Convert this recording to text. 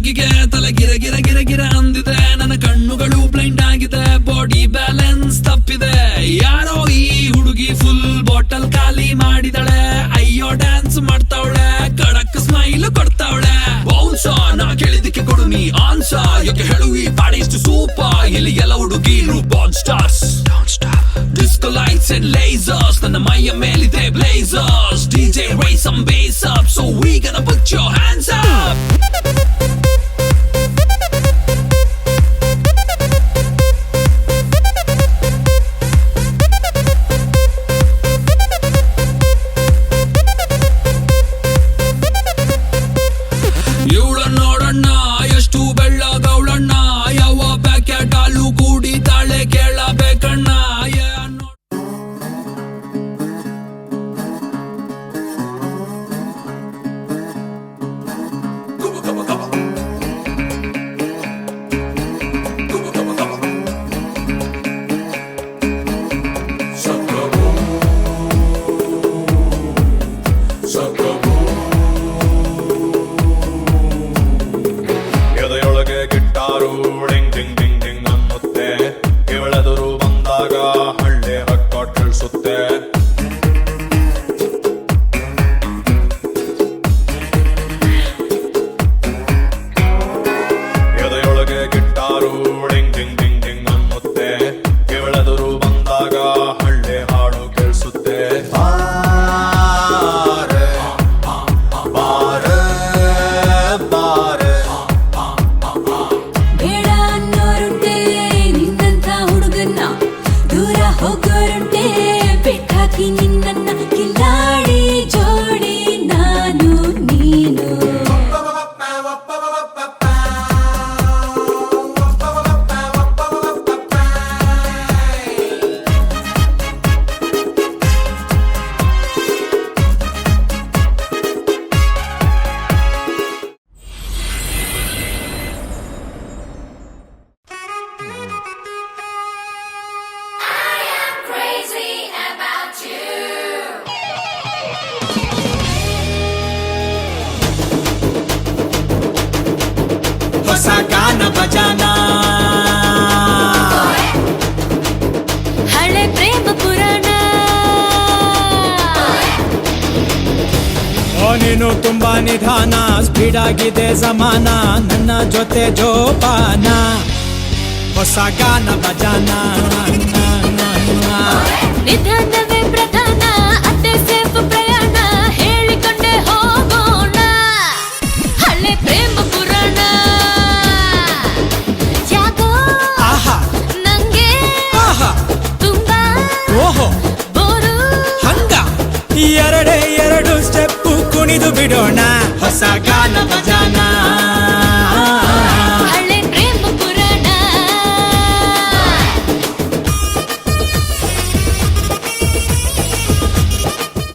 ಹುಡುಗಿಗೆ ತಲೆ ಗಿರ ಗಿರ ಗಿರ ಗಿರ ಅಂದಿದೆ, ನನ್ನ ಕಣ್ಣುಗಳು ಬ್ಲೈಂಡ್ ಆಗಿದೆ, ಬಾಡಿ ಬ್ಯಾಲೆನ್ಸ್ ತಪ್ಪಿದೆ. ಯಾರೋ ಈ ಹುಡುಗಿ ಫುಲ್ ಬಾಟಲ್ ಖಾಲಿ ಮಾಡಿದಳೆ, ಅಯ್ಯೋ ಡ್ಯಾನ್ಸ್ ಮಾಡ್ತಾವಳೆ, ಕಡಕ್ ಸ್ಮೈಲ್ ಕೊಡ್ತಾವಳೆ. ಬೌನ್ಸ ನಾ ಕೇಳಿದಕ್ಕೆ ಕೊಡು ನೀ ಆನ್ಸ, ಯಾಕೆ ಹೇಳು ಈ ಪಾಡಿ ಇಷ್ಟು ಸೂಪರ್, ಇಲ್ಲಿ ಎಲ್ಲ ಹುಡುಗಿರು ಬಾನ್ stars. Disco lights and lasers, ನನ್ನ ಮೈಯ ಮೇಲಿದೆ blazers. DJ raise some bass up, so we gonna put your hands up. ಇವಳ ನೋಡಣ್ಣ ಎಷ್ಟು ಬೆಳ್ಳಗವಳಣ್ಣ, ಯಾವ ಪ್ಯಾಕೆಟ್ ಹಾಲು ಕುಡಿತಾಳೆ ಕೇಳಬೇಕಣ್ಣ. ಎದೆಯೊಳಗೆ ಗಿಟ್ಟಾರು ಡಿಂಗ್ ಡಿಂಗ್ ಡಿಂಗ್ ಡಿಂಗ್ ಅನ್ನುತ್ತೆ, ಇವಳೆದುರು ಬಂದಾಗ ಹಳ್ಳಿ ರೆಕಾರ್ಡ್ ತಿಳಿಸುತ್ತೆ. ಎದೆಯೊಳಗೆ ಗಿಟ್ಟಾರು ಡಿಂಗ್ ಡಿಂಗ್ ಡಿಂಗ್ ಡಿಂಗ್ ಅನ್ನುತ್ತೆ, ಇವಳೆದುರು ಬಂದಾಗ ಹಳ್ಳಿ ಹಾಡು ಕೇಳಿಸುತ್ತೆ. ಹೋಗೋರುಂಟೆ ಬೆಟ್ಟಾಕಿ ನಿನ್ನ ಕಿಲ್ಲಾಡಿ ಜೋಡಿ ನಾನು ನೀನು. ಹೊಸ ಗಾನ ಭಜನ, ಹಳೆ ಪ್ರೇಮ ಪುರಾಣ, ನೀನು ತುಂಬಾ ನಿಧಾನ, ಸ್ಪೀಡ್ ಆಗಿದೆ ಜಮಾನ, ನನ್ನ ಜೊತೆ ಜೋಪಾನ. ಹೊಸ ಗಾನ ಭಜನ, ನಿಧಾನವೇ ಪ್ರಧಾನ, ಅತ್ತೆ ಸೇಫ್ ಪ್ರಯಾಣ, ಹೇಳಿಕೊಂಡೆ ಹೋಗೋಣ. ಹಳೆ ಪ್ರೇಮ ಪುರಾಣ ಯಾಕೋ ಆಹಾ ನಂಗೆ ಆಹಾ ತುಂಬಾ ಓಹೋ ಬೋರು. ಹಂಗ ಎರಡು ಸ್ಟೆಪ್ಪು ಕುಣಿದು ಬಿಡೋಣ. ಹೊಸ ಗಾನ ಭಜನ.